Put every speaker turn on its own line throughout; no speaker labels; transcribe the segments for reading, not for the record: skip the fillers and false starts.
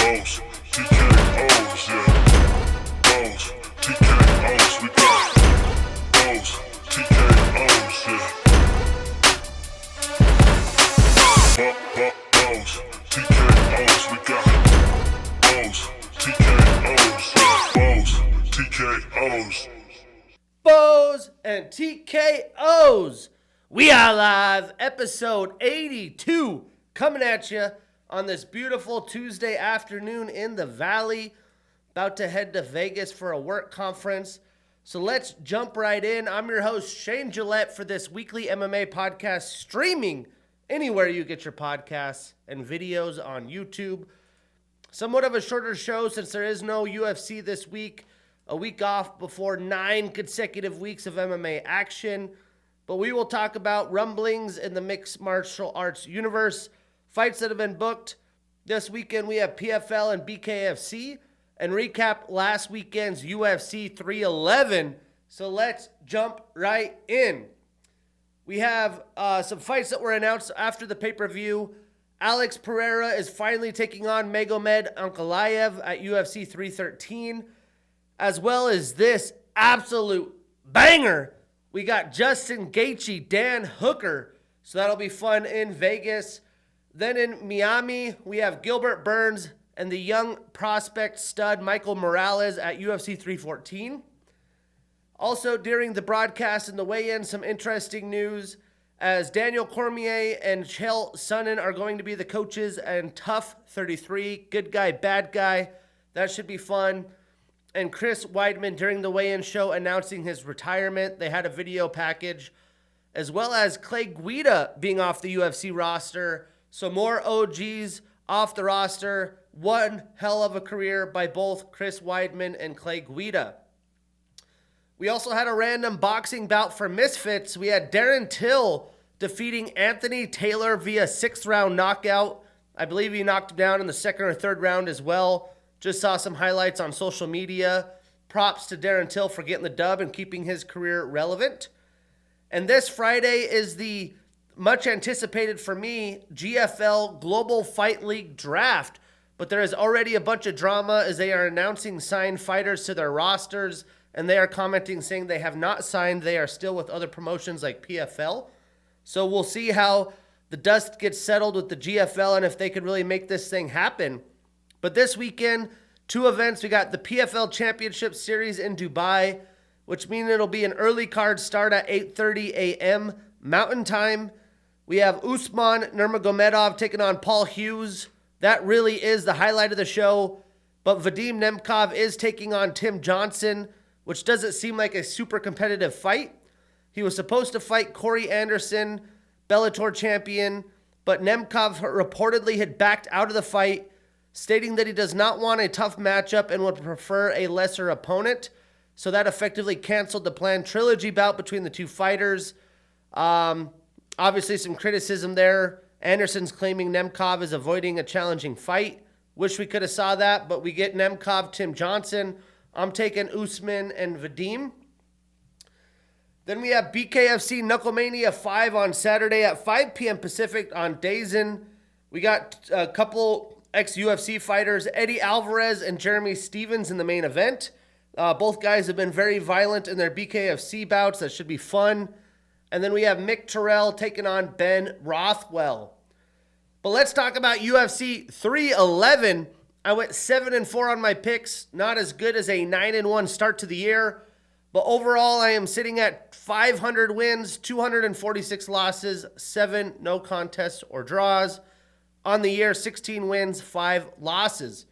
Bows, TKOs, yeah. Bows, TKOs, we got bows, TKOs, yeah. Bows, TKOs, we got bows, TKOs, yeah. Bows, TKOs.
Bows and TKOs. We are live, episode 82, coming at you on this beautiful Tuesday afternoon in the Valley. About to head to Vegas for a work conference. So let's jump right in. I'm your host, Shane Gillette, for this weekly MMA podcast, streaming anywhere you get your podcasts and videos on YouTube. Somewhat of a shorter show since there is no UFC this week. A week off before 9 consecutive weeks of MMA action. But we will talk about rumblings in the mixed martial arts universe, fights that have been booked. This weekend we have PFL and BKFC, and recap last weekend's UFC 311. So let's jump right in. We have some fights that were announced after the pay-per-view. Alex Pereira is finally taking on Magomed Ankalaev at UFC 313. As well as this absolute banger, we got Justin Gaethje, Dan Hooker. So that'll be fun in Vegas. Then in Miami, we have Gilbert Burns and the young prospect stud Michael Morales at UFC 314. Also during the broadcast and the weigh-in, some interesting news as Daniel Cormier and Chael Sonnen are going to be the coaches and Tough 33, good guy, bad guy. That should be fun. And Chris Weidman during the weigh-in show announcing his retirement. They had a video package, as well as Clay Guida being off the UFC roster. So more OGs off the roster. One hell of a career by both Chris Weidman and Clay Guida. We also had a random boxing bout for Misfits. We had Darren Till defeating Anthony Taylor via 6th round knockout. I believe he knocked him down in the 2nd or 3rd round as well. Just saw some highlights on social media. Props to Darren Till for getting the dub and keeping his career relevant. And this Friday is the much anticipated for me GFL Global Fight League Draft. But there is already a bunch of drama as they are announcing signed fighters to their rosters. And they are commenting saying they have not signed. They are still with other promotions like PFL. So we'll see how the dust gets settled with the GFL and if they could really make this thing happen. But this weekend, 2 events. We got the PFL Championship Series in Dubai, which means it'll be an early card start at 8:30 a.m. Mountain Time. We have Usman Nurmagomedov taking on Paul Hughes. That really is the highlight of the show. But Vadim Nemkov is taking on Tim Johnson, which doesn't seem like a super competitive fight. He was supposed to fight Corey Anderson, Bellator champion, but Nemkov reportedly had backed out of the fight, stating that he does not want a tough matchup and would prefer a lesser opponent. So that effectively canceled the planned trilogy bout between the two fighters. Obviously some criticism there. Anderson's claiming Nemkov is avoiding a challenging fight. Wish we could have saw that, but we get Nemkov, Tim Johnson. I'm taking Usman and Vadim. Then we have BKFC Knucklemania 5 on Saturday at 5 p.m. Pacific on DAZN. We got a couple ex-UFC fighters, Eddie Alvarez and Jeremy Stevens in the main event. Both guys have been very violent in their BKFC bouts. That should be fun. And then we have Mick Terrell taking on Ben Rothwell. But let's talk about UFC 311. I went 7-4 on my picks. Not as good as a 9-1 start to the year. But overall, I am sitting at 500 wins, 246 losses, 7 no contests or draws. On the year, 16 wins, 5 losses.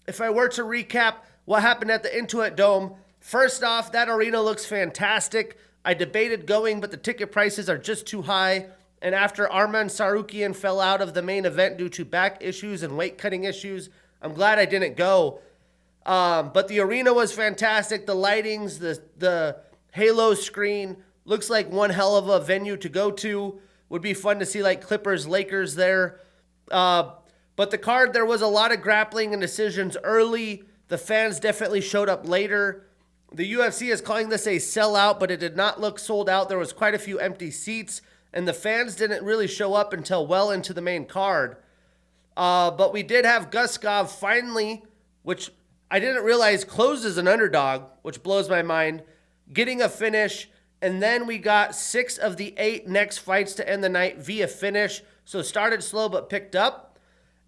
If I were to recap what happened at the Intuit Dome, first off, that arena looks fantastic. I debated going, but the ticket prices are just too high. And after Arman Sarukian fell out of the main event due to back issues and weight cutting issues, I'm glad I didn't go. But the arena was fantastic. The lightings, the halo screen, looks like one hell of a venue to go to. Would be fun to see like Clippers, Lakers there. But the card, there was a lot of grappling and decisions early. The fans definitely showed up later. The UFC is calling this a sellout, but it did not look sold out. There was quite a few empty seats, and the fans didn't really show up until well into the main card. But we did have Guskov finally, which I didn't realize closed as an underdog, which blows my mind, getting a finish. And then we got 6 of the 8 next fights to end the night via finish. So started slow but picked up.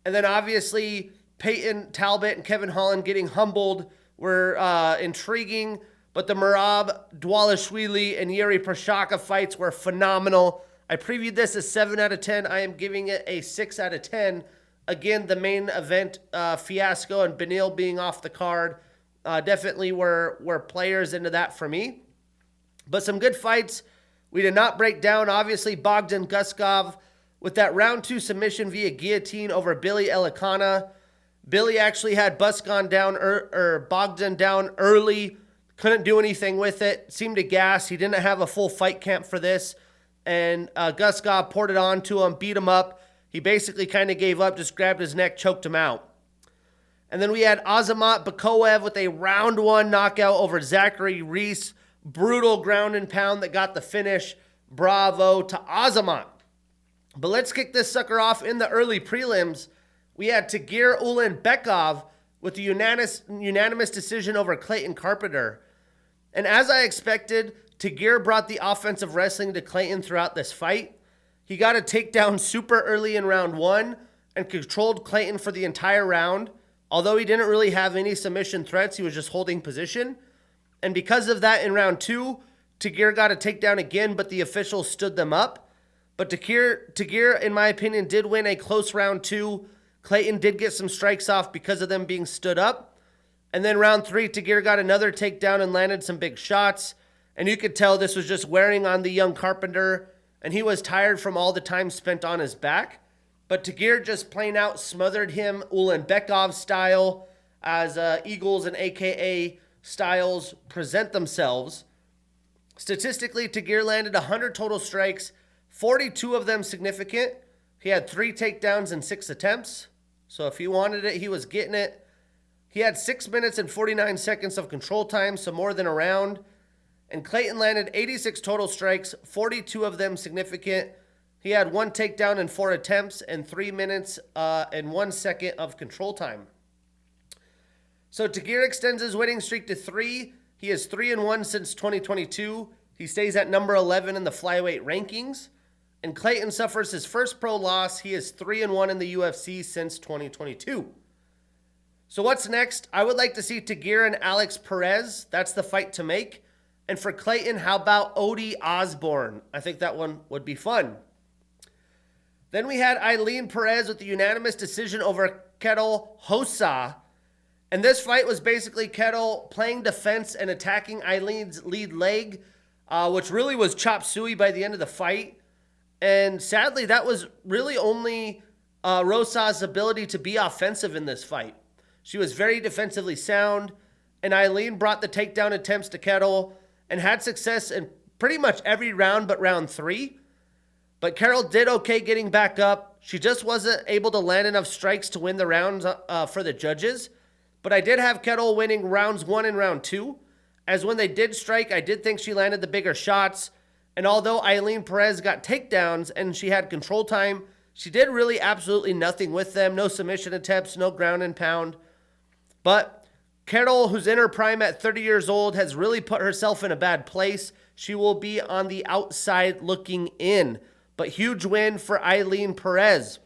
And then obviously Peyton Talbot and Kevin Holland getting humbled were intriguing. But the Merab Dvalishvili and Yuri Prochazka fights were phenomenal. I previewed this as 7 out of 10. I am giving it a 6 out of 10. Again, the main event fiasco and Benil being off the card definitely were players into that for me. But some good fights. We did not break down. Obviously, Bogdan Guskov with that round 2 submission via guillotine over Billy Elikana. Billy actually had Bogdan down early. Couldn't do anything with it. Seemed to gas. He didn't have a full fight camp for this. And Guskov poured it on to him, beat him up. He basically kind of gave up, just grabbed his neck, choked him out. And then we had Azamat Bakoev with a round 1 knockout over Zachary Reese. Brutal ground and pound that got the finish. Bravo to Azamat. But let's kick this sucker off in the early prelims. We had Tagir Ulanbekov with the unanimous decision over Clayton Carpenter. And as I expected, Tagir brought the offensive wrestling to Clayton throughout this fight. He got a takedown super early in round 1 and controlled Clayton for the entire round. Although he didn't really have any submission threats, he was just holding position. And because of that, in round 2, Tagir got a takedown again, but the officials stood them up. But Tagir, in my opinion, did win a close round 2. Clayton did get some strikes off because of them being stood up. And then round 3, Tagir got another takedown and landed some big shots. And you could tell this was just wearing on the young Carpenter, and he was tired from all the time spent on his back. But Tagir just plain out smothered him Ulanbekov style, as Eagles and AKA styles present themselves. Statistically, Tagir landed 100 total strikes, 42 of them significant. He had 3 takedowns and 6 attempts. So if he wanted it, he was getting it. He had 6 minutes and 49 seconds of control time, so more than a round. And Clayton landed 86 total strikes, 42 of them significant. He had 1 takedown and 4 attempts and 3 minutes and 1 second of control time. So Tagir extends his winning streak to 3. He is 3-1 since 2022. He stays at number 11 in the flyweight rankings. And Clayton suffers his first pro loss. He is 3-1 in the UFC since 2022. So what's next? I would like to see Tagir and Alex Perez. That's the fight to make. And for Clayton, how about Odie Osborne? I think that one would be fun. Then we had Eileen Perez with the unanimous decision over Kettle Hossa. And this fight was basically Kettle playing defense and attacking Eileen's lead leg, which really was chop suey by the end of the fight. And sadly, that was really only Rosa's ability to be offensive in this fight. She was very defensively sound, and Eileen brought the takedown attempts to Kettle and had success in pretty much every round but round 3. But Carol did okay getting back up. She just wasn't able to land enough strikes to win the rounds for the judges. But I did have Kettle winning rounds 1 and round 2, as when they did strike, I did think she landed the bigger shots. And although Eileen Perez got takedowns and she had control time, she did really absolutely nothing with them. No submission attempts, no ground and pound. But Carol, who's in her prime at 30 years old, has really put herself in a bad place. She will be on the outside looking in. But huge win for Eileen Perez.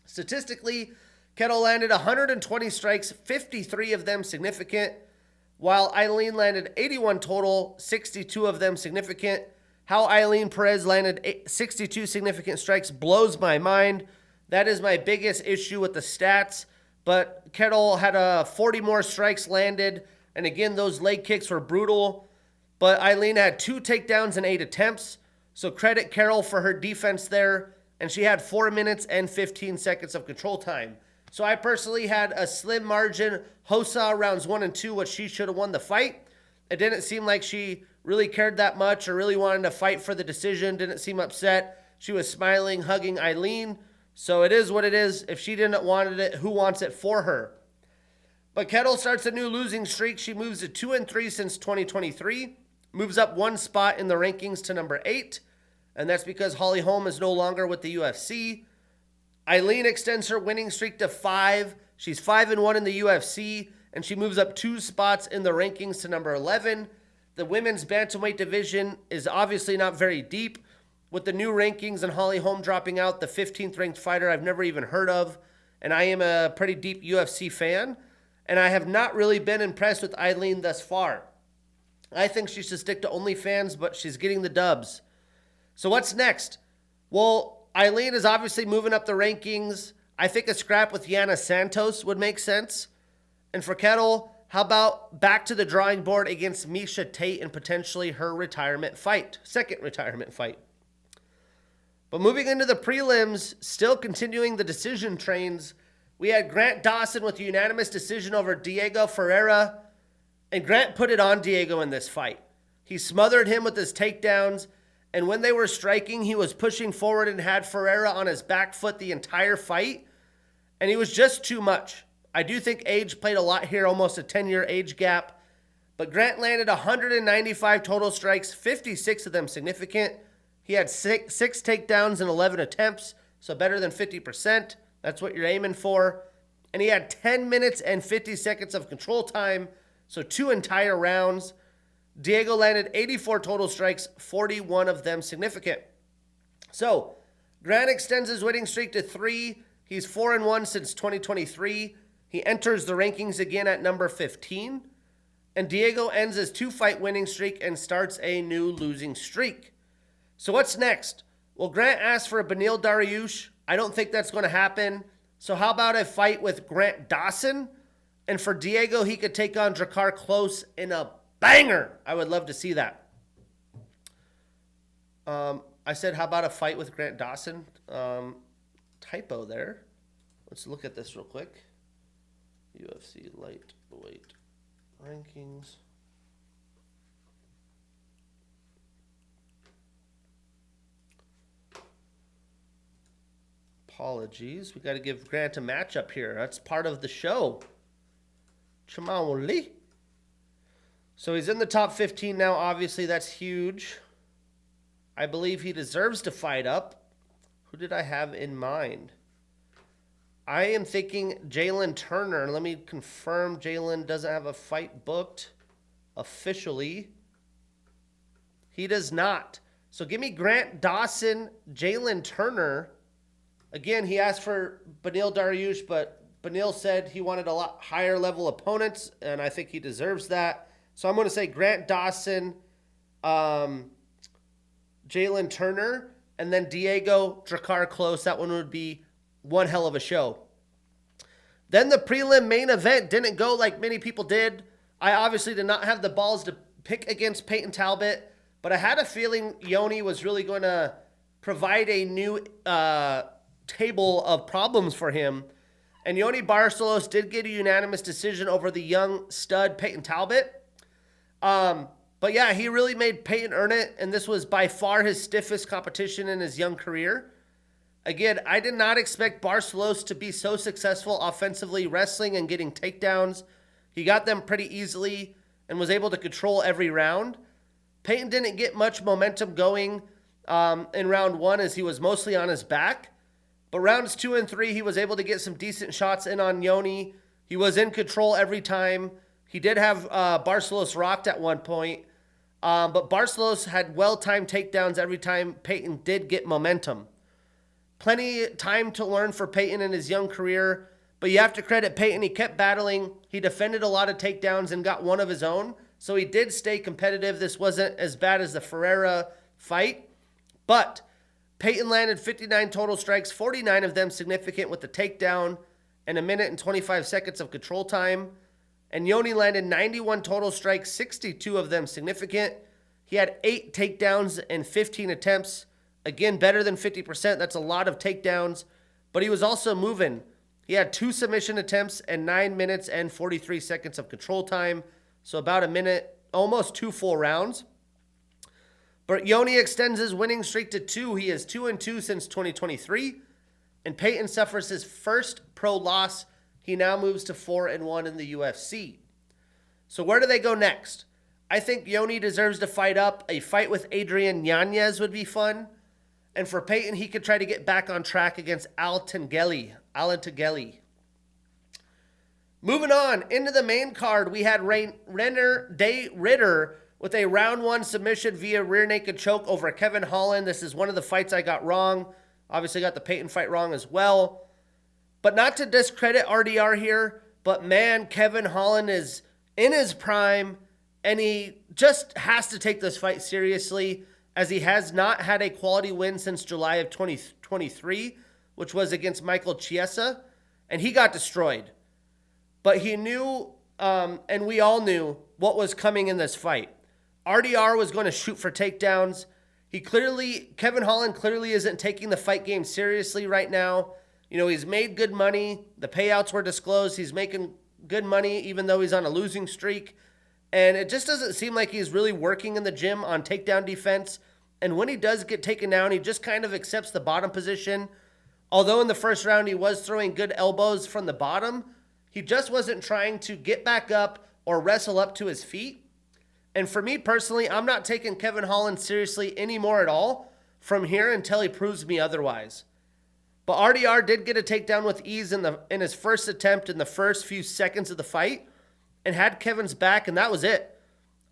Statistically, Kettle landed 120 strikes, 53 of them significant, while Eileen landed 81 total, 62 of them significant. How Eileen Perez landed 62 significant strikes blows my mind. That is my biggest issue with the stats. But Kettle had 40 more strikes landed, and again, those leg kicks were brutal. But Eileen had 2 takedowns and 8 attempts, so credit Carol for her defense there, and she had 4 minutes and 15 seconds of control time. So I personally had a slim margin. Hossa rounds 1 and 2, which she should have won the fight. It didn't seem like she really cared that much or really wanted to fight for the decision. Didn't seem upset. She was smiling, hugging Eileen. So it is what it is. If she didn't want it, who wants it for her? But Kettle starts a new losing streak. She moves to 2-3 since 2023. Moves up 1 spot in the rankings to number 8. And that's because Holly Holm is no longer with the UFC. Eileen extends her winning streak to 5. She's 5-1 in the UFC, and she moves up 2 spots in the rankings to number 11. The women's bantamweight division is obviously not very deep, with the new rankings and Holly Holm dropping out, the 15th ranked fighter I've never even heard of, and I am a pretty deep UFC fan, and I have not really been impressed with Eileen thus far. I think she should stick to OnlyFans, but she's getting the dubs. So what's next? Well, Eileen is obviously moving up the rankings. I think a scrap with Yana Santos would make sense. And for Kettle, how about back to the drawing board against Miesha Tate and potentially her retirement fight, second retirement fight. But moving into the prelims, still continuing the decision trains, we had Grant Dawson with a unanimous decision over Diego Ferreira. And Grant put it on Diego in this fight. He smothered him with his takedowns, and when they were striking, he was pushing forward and had Ferreira on his back foot the entire fight, and he was just too much. I do think age played a lot here, almost a 10-year age gap, but Grant landed 195 total strikes, 56 of them significant. He had six takedowns in 11 attempts, so better than 50%. That's what you're aiming for. And he had 10 minutes and 50 seconds of control time, so 2 entire rounds. Diego landed 84 total strikes, 41 of them significant. So, Grant extends his winning streak to 3. He's 4-1 since 2023. He enters the rankings again at number 15. And Diego ends his 2-fight winning streak and starts a new losing streak. So what's next? Well, Grant asked for a Beneil Dariush. I don't think that's going to happen. So how about a fight with Grant Dawson? And for Diego, he could take on Drakkar Klose in a banger. I would love to see that. I said, how about a fight with Grant Dawson? Typo there. Let's look at this real quick. UFC lightweight rankings. Apologies. We got to give Grant a matchup here. That's part of the show. Chamali. So he's in the top 15 now. Obviously, that's huge. I believe he deserves to fight up. Who did I have in mind? I am thinking Jalen Turner. Let me confirm Jalen doesn't have a fight booked officially. He does not. So give me Grant Dawson, Jalen Turner. Again, he asked for Beneil Dariush, but Beneil said he wanted a lot higher level opponents, and I think he deserves that. So I'm going to say Grant Dawson, Jalen Turner, and then Diego Drakkar Klose. That one would be one hell of a show. Then the prelim main event didn't go like many people did. I obviously did not have the balls to pick against Peyton Talbot, but I had a feeling Yoni was really going to provide a new table of problems for him. And Yoni Barcelos did get a unanimous decision over the young stud Peyton Talbot. But yeah, he really made Peyton earn it, and this was by far his stiffest competition in his young career. Again, I did not expect Barcelos to be so successful offensively wrestling and getting takedowns. He got them pretty easily and was able to control every round. Peyton didn't get much momentum going in round 1 as he was mostly on his back. But rounds 2 and 3, he was able to get some decent shots in on Yoni. He was in control every time. He did have Barcelos rocked at one point. But Barcelos had well-timed takedowns every time Peyton did get momentum. Plenty time to learn for Peyton in his young career. But you have to credit Peyton. He kept battling. He defended a lot of takedowns and got one of his own. So he did stay competitive. This wasn't as bad as the Ferreira fight. But Peyton landed 59 total strikes, 49 of them significant with the takedown, and 1 minute and 25 seconds of control time. And Yoni landed 91 total strikes, 62 of them significant. He had 8 takedowns and 15 attempts. Again, better than 50%. That's a lot of takedowns. But he was also moving. He had 2 submission attempts and 9 minutes and 43 seconds of control time. So about a minute, almost 2 full rounds. But Yoni extends his winning streak to 2. He is 2-2 since 2023. And Peyton suffers his first pro loss. He now moves to 4-1 in the UFC. So where do they go next? I think Yoni deserves to fight up. A fight with Adrian Yanez would be fun. And for Payton, he could try to get back on track against Alan Tangeli. Moving on, into the main card, we had Renner Day Ritter with a round 1 submission via rear naked choke over Kevin Holland. This is one of the fights I got wrong. Obviously got the Payton fight wrong as well. But not to discredit RDR here, but man, Kevin Holland is in his prime, and he just has to take this fight seriously, as he has not had a quality win since July of 2023, which was against Michael Chiesa, and he got destroyed. But he knew, and we all knew, what was coming in this fight. RDR was going to shoot for takedowns. Kevin Holland clearly isn't taking the fight game seriously right now. You know, he's made good money. The payouts were disclosed. He's making good money even though he's on a losing streak. And it just doesn't seem like he's really working in the gym on takedown defense. And when he does get taken down, he just kind of accepts the bottom position. Although in the first round he was throwing good elbows from the bottom, he just wasn't trying to get back up or wrestle up to his feet. And for me personally, I'm not taking Kevin Holland seriously anymore at all from here until he proves me otherwise. But RDR did get a takedown with ease in his first attempt in the first few seconds of the fight and had Kevin's back, and that was it.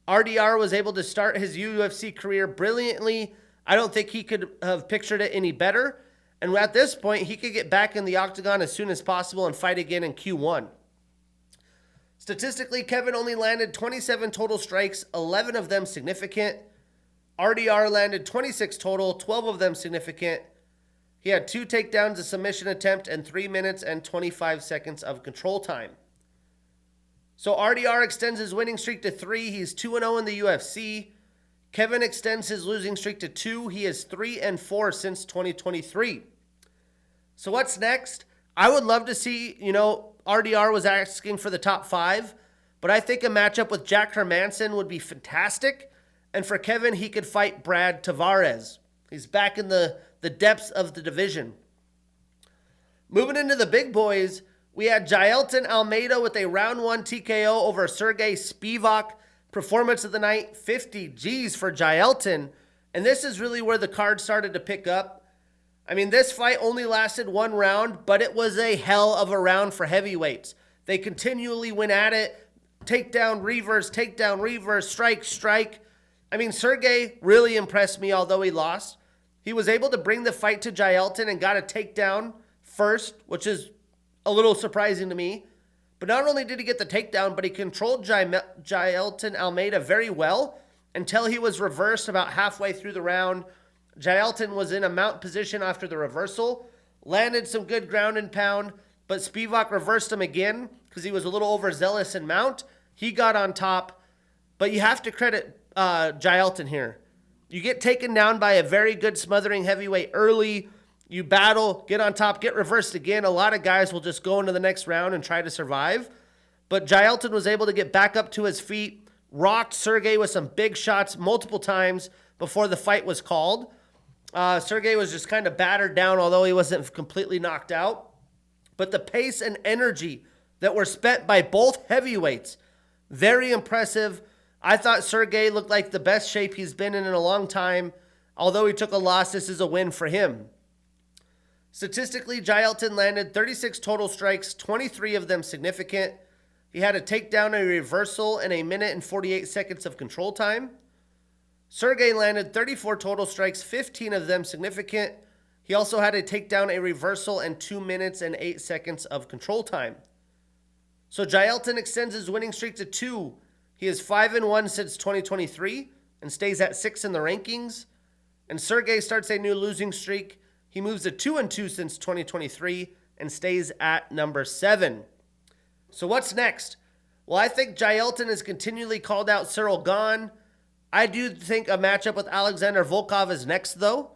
RDR was able to start his UFC career brilliantly. I don't think he could have pictured it any better. And at this point, he could get back in the octagon as soon as possible and fight again in Q1. Statistically, Kevin only landed 27 total strikes, 11 of them significant. RDR landed 26 total, 12 of them significant. He had 2 takedowns, a submission attempt, and 3 minutes and 25 seconds of control time. So RDR extends his winning streak to 3. He's 2-0 in the UFC. Kevin extends his losing streak to 2. He is 3-4 since 2023. So what's next? I would love to see, RDR was asking for the top 5, but I think a matchup with Jack Hermanson would be fantastic. And for Kevin, he could fight Brad Tavares. He's back in the depths of the division. Moving into the big boys, we had Jailton Almeida with a round 1 TKO over Sergey Spivak. Performance of the night, 50 G's for Jailton. And this is really where the card started to pick up. I mean, this fight only lasted 1 round, but it was a hell of a round for heavyweights. They continually went at it. Takedown, reverse, strike. I mean, Sergey really impressed me, although he lost. He was able to bring the fight to Jailton and got a takedown first, which is a little surprising to me. But not only did he get the takedown, but he controlled Jailton Almeida very well until he was reversed about halfway through the round. Jailton was in a mount position after the reversal, landed some good ground and pound, but Spivak reversed him again because he was a little overzealous in mount. He got on top, but you have to credit Jailton here. You get taken down by a very good smothering heavyweight early. You battle, get on top, get reversed again. A lot of guys will just go into the next round and try to survive. But Jailton was able to get back up to his feet, rocked Sergey with some big shots multiple times before the fight was called. Sergey was just kind of battered down, although he wasn't completely knocked out. But the pace and energy that were spent by both heavyweights, very impressive. I thought Sergey looked like the best shape he's been in a long time. Although he took a loss, this is a win for him. Statistically, Jailton landed 36 total strikes, 23 of them significant. He had a takedown, a reversal, and 1 minute and 48 seconds of control time. Sergey landed 34 total strikes, 15 of them significant. He also had a takedown, a reversal, and 2 minutes and 8 seconds of control time. So Jailton extends his winning streak to 2. He is 5-1 since 2023 and stays at 6 in the rankings. And Sergey starts a new losing streak. He moves to 2-2 since 2023 and stays at number 7. So what's next? Well, I think Jailton has continually called out Cyril Gahn. I do think a matchup with Alexander Volkov is next, though.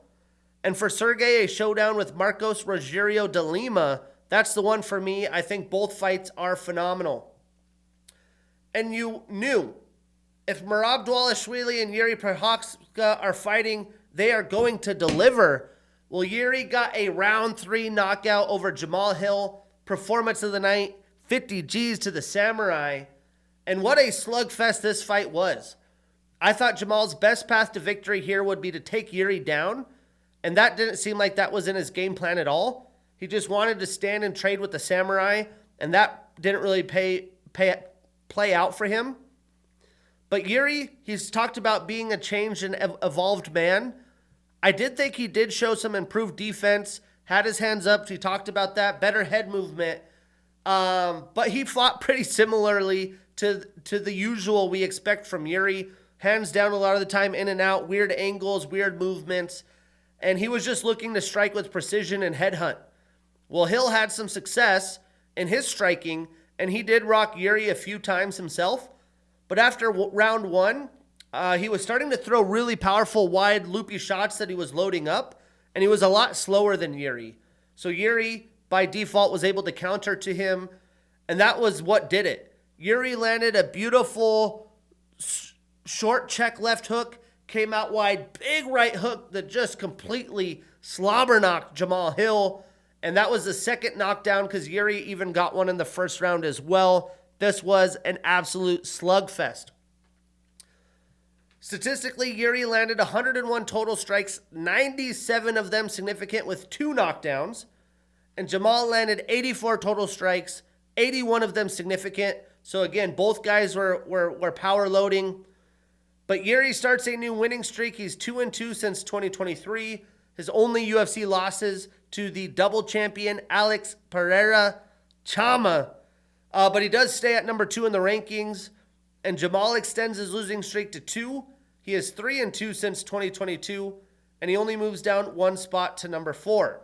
And for Sergey, a showdown with Marcos Rogerio de Lima, that's the one for me. I think both fights are phenomenal. And you knew, if Merab Dvalishvili and Yuri Prochazka are fighting, they are going to deliver. Well, Yuri got a round 3 knockout over Jamal Hill. Performance of the night, 50 G's to the Samurai. And what a slugfest this fight was. I thought Jamal's best path to victory here would be to take Yuri down And that didn't seem like that was in his game plan at all. He just wanted to stand and trade with the samurai, and that didn't really play out for him. But Yuri, he's talked about being a changed and evolved man. I did think he did show some improved defense, had his hands up. He talked about that, better head movement. But he fought pretty similarly to the usual we expect from Yuri. Hands down a lot of the time, in and out, weird angles, weird movements. And he was just looking to strike with precision and headhunt. Well, Hill had some success in his striking, and he did rock Yuri a few times himself. But after round one, he was starting to throw really powerful, wide, loopy shots that he was loading up, and he was a lot slower than Yuri. So Yuri, by default, was able to counter to him, and that was what did it. Yuri landed a beautiful short check left hook, came out wide, big right hook that just completely slobber knocked Jamal Hill. And that was the second knockdown because Yuri even got one in the first round as well. This was an absolute slugfest. Statistically, Yuri landed 101 total strikes, 97 of them significant with 2 knockdowns. And Jamal landed 84 total strikes, 81 of them significant. So again, both guys were power loading. But Yuri starts a new winning streak. He's 2-2 since 2023. His only UFC losses to the double champion Alex Pereira Chama. But he does stay at number 2 in the rankings. And Jamal extends his losing streak to 2. He is 3-2 since 2022. And he only moves down 1 spot to number 4.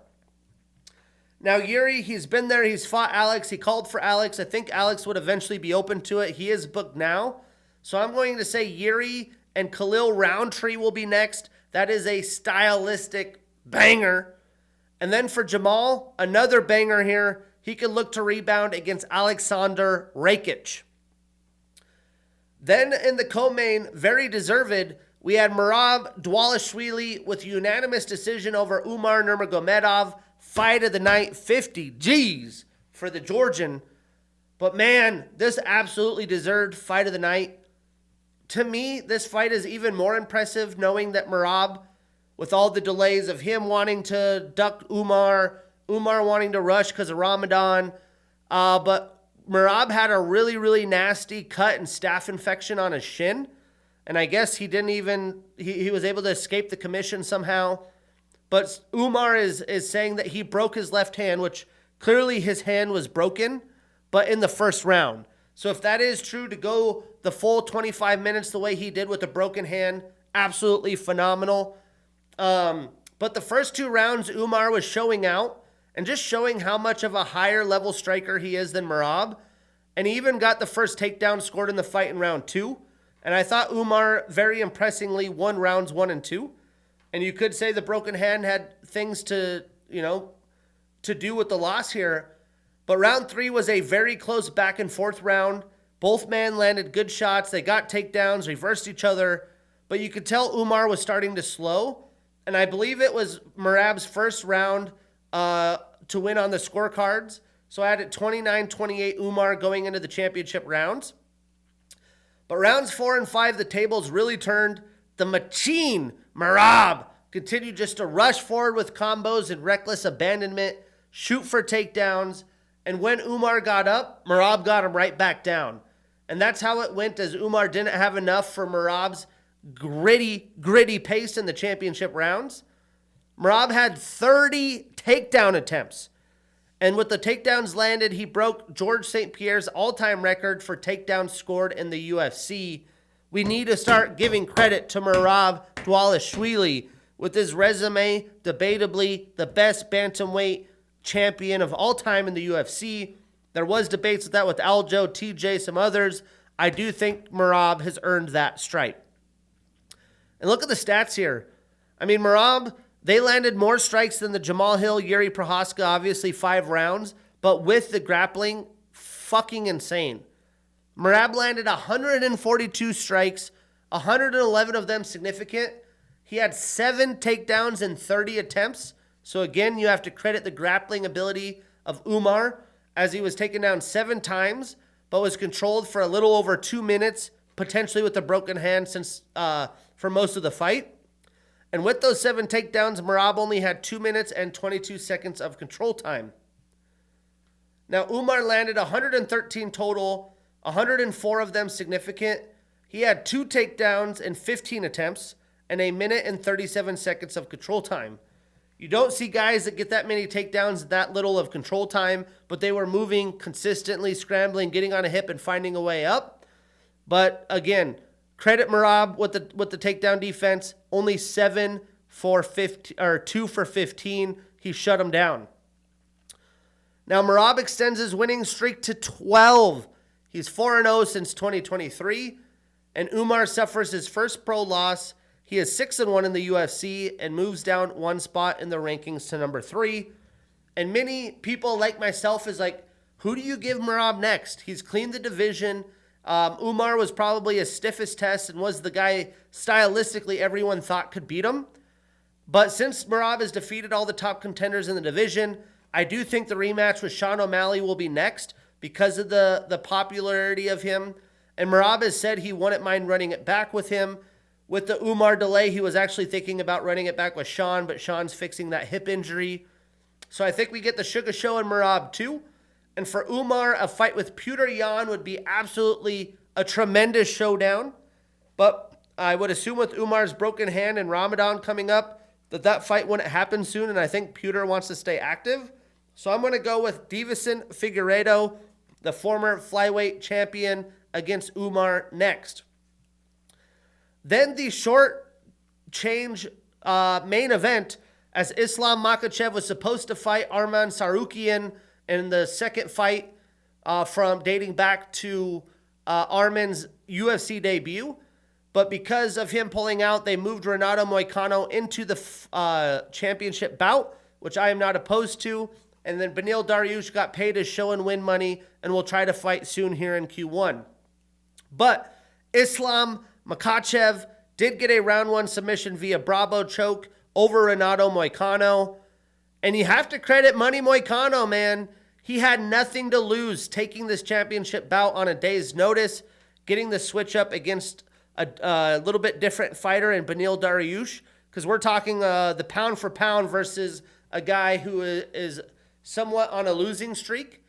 Now Yuri, he's been there. He's fought Alex. He called for Alex. I think Alex would eventually be open to it. He is booked now. So I'm going to say Yuri and Khalil Roundtree will be next. That is a stylistic banger. And then for Jamal, another banger here. He could look to rebound against Alexander Rakic. Then in the co-main, very deserved, we had Merab Dvalishvili with unanimous decision over Umar Nurmagomedov. Fight of the night, 50 G's for the Georgian. But man, this absolutely deserved fight of the night. To me, this fight is even more impressive knowing that Merab, with all the delays of him wanting to duck Umar wanting to rush because of Ramadan, but Merab had a really, really nasty cut and staph infection on his shin, and I guess he was able to escape the commission somehow. But Umar is saying that he broke his left hand, which clearly his hand was broken, but in the first round. So if that is true, to go the full 25 minutes the way he did with a broken hand, absolutely phenomenal. But the first 2 rounds, Umar was showing out and just showing how much of a higher level striker he is than Merab. And he even got the first takedown scored in the fight in round 2. And I thought Umar very impressively won rounds 1 and 2. And you could say the broken hand had things to do with the loss here. But round 3 was a very close back and forth round. Both men landed good shots. They got takedowns, reversed each other. But you could tell Umar was starting to slow. And I believe it was Merab's first round to win on the scorecards. So I had it 29-28 Umar going into the championship rounds. But rounds 4 and 5, the tables really turned. The machine, Merab, continued just to rush forward with combos and reckless abandonment, shoot for takedowns. And when Umar got up, Merab got him right back down. And that's how it went, as Umar didn't have enough for Merab's gritty pace in the championship rounds. Merab had 30 takedown attempts. And with the takedowns landed, he broke George St. Pierre's all-time record for takedowns scored in the UFC. We need to start giving credit to Merab Dvalishvili with his resume, debatably the best bantamweight champion of all time in the UFC. There was debates with that with Aljo, TJ, some others. I do think Merab has earned that stripe. And look at the stats here. I mean, Merab, they landed more strikes than the Jamal Hill, Yuri Prohaska, obviously 5 rounds, but with the grappling, fucking insane. Merab landed 142 strikes, 111 of them significant. He had 7 takedowns in 30 attempts. So again, you have to credit the grappling ability of Umar, as he was taken down 7 times, but was controlled for a little over 2 minutes, potentially with a broken hand since for most of the fight. And with those 7 takedowns, Merab only had 2 minutes and 22 seconds of control time. Now, Umar landed 113 total, 104 of them significant. He had 2 takedowns in 15 attempts and a minute and 37 seconds of control time. You don't see guys that get that many takedowns, that little of control time, but they were moving consistently, scrambling, getting on a hip and finding a way up. But again, credit Merab with the takedown defense. Only 7 for 15 or 2 for 15. He shut him down. Now Merab extends his winning streak to 12. He's 4-0 since 2023, and Umar suffers his first pro loss. He is 6-1 in the UFC and moves down 1 spot in the rankings to number 3. And many people like myself is like, who do you give Merab next? He's cleaned the division. Umar was probably his stiffest test and was the guy stylistically everyone thought could beat him. But since Merab has defeated all the top contenders in the division, I do think the rematch with Sean O'Malley will be next because of the popularity of him. And Merab has said he wouldn't mind running it back with him. With the Umar delay, he was actually thinking about running it back with Sean, but Sean's fixing that hip injury. So I think we get the Sugar Show and Merab too. And for Umar, a fight with Petr Yan would be absolutely a tremendous showdown. But I would assume with Umar's broken hand and Ramadan coming up, that fight wouldn't happen soon. And I think Petr wants to stay active. So I'm going to go with Deiveson Figueiredo, the former flyweight champion, against Umar next. Then the short change main event, as Islam Makhachev was supposed to fight Arman Tsarukyan in the second fight from dating back to Arman's UFC debut. But because of him pulling out, they moved Renato Moicano into the championship bout, which I am not opposed to. And then Beneil Dariush got paid his show and win money and will try to fight soon here in Q1. But Islam Makhachev did get a round 1 submission via Bravo choke over Renato Moicano. And you have to credit Money Moicano, man. He had nothing to lose taking this championship bout on a day's notice, getting the switch up against a little bit different fighter in Beneil Dariush, because we're talking the pound for pound versus a guy who is somewhat on a losing streak.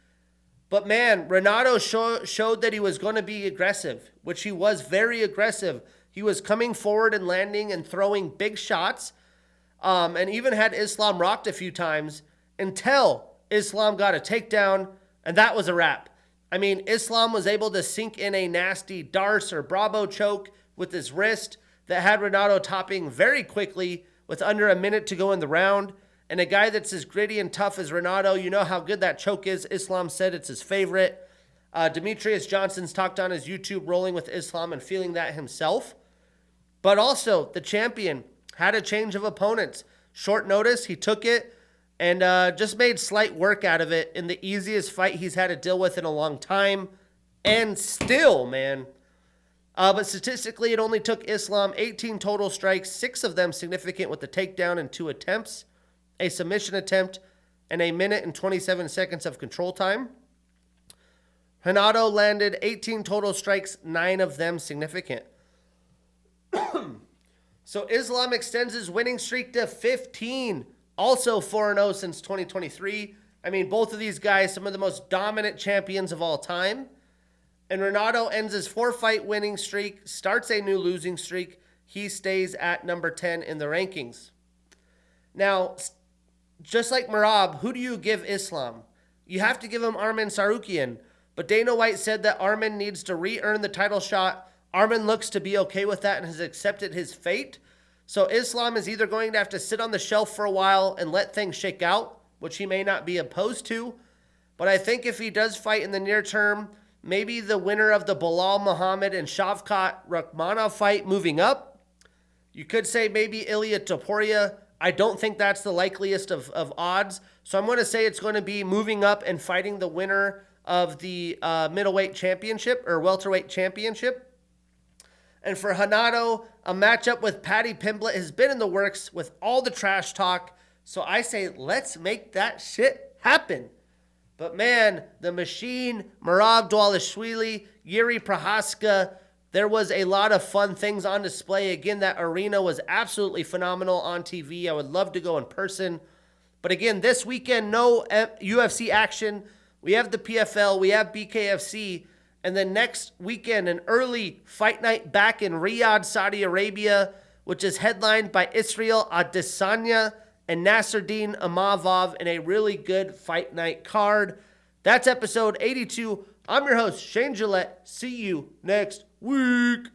But man, Renato showed that he was going to be aggressive, which he was very aggressive. He was coming forward and landing and throwing big shots, and even had Islam rocked a few times until Islam got a takedown, and that was a wrap. I mean, Islam was able to sink in a nasty Darce or Bravo choke with his wrist that had Renato topping very quickly with under a minute to go in the round. And a guy that's as gritty and tough as Renato, you know how good that choke is. Islam said it's his favorite. Demetrius Johnson's talked on his YouTube rolling with Islam and feeling that himself. But also, the champion had a change of opponents. Short notice, he took it and just made slight work out of it in the easiest fight he's had to deal with in a long time. And still, man. But statistically, it only took Islam 18 total strikes, 6 of them significant with the takedown in 2 attempts, a submission attempt, and a minute and 27 seconds of control time. Renato landed 18 total strikes, 9 of them significant. So Islam extends his winning streak to 15, also 4-0 since 2023. I mean, both of these guys, some of the most dominant champions of all time. And Renato ends his 4-fight winning streak, starts a new losing streak. He stays at number 10 in the rankings. Now, just like Merab, who do you give Islam? You have to give him Arman Tsarukyan. But Dana White said that Arman needs to re-earn the title shot. Arman looks to be okay with that and has accepted his fate. So Islam is either going to have to sit on the shelf for a while and let things shake out, which he may not be opposed to. But I think if he does fight in the near term, maybe the winner of the Bilal Muhammad and Shavkat Rakhmonov fight moving up. You could say maybe Ilia Topuria. I don't think that's the likeliest of odds. So I'm going to say it's going to be moving up and fighting the winner of the middleweight championship or welterweight championship. And for Renato, a matchup with Paddy Pimblett has been in the works with all the trash talk. So I say, let's make that shit happen. But man, the machine, Merab Dvalishvili, Yuri Prohaska, There was a lot of fun things on display. Again, that arena was absolutely phenomenal on TV. I would love to go in person. But again, this weekend, no UFC action. We have the PFL, we have BKFC, and then next weekend, an early fight night back in Riyadh, Saudi Arabia, which is headlined by Israel Adesanya and Nasruddin Imavov in a really good fight night card. That's episode 82. I'm your host, Shane Gillette. See you next week.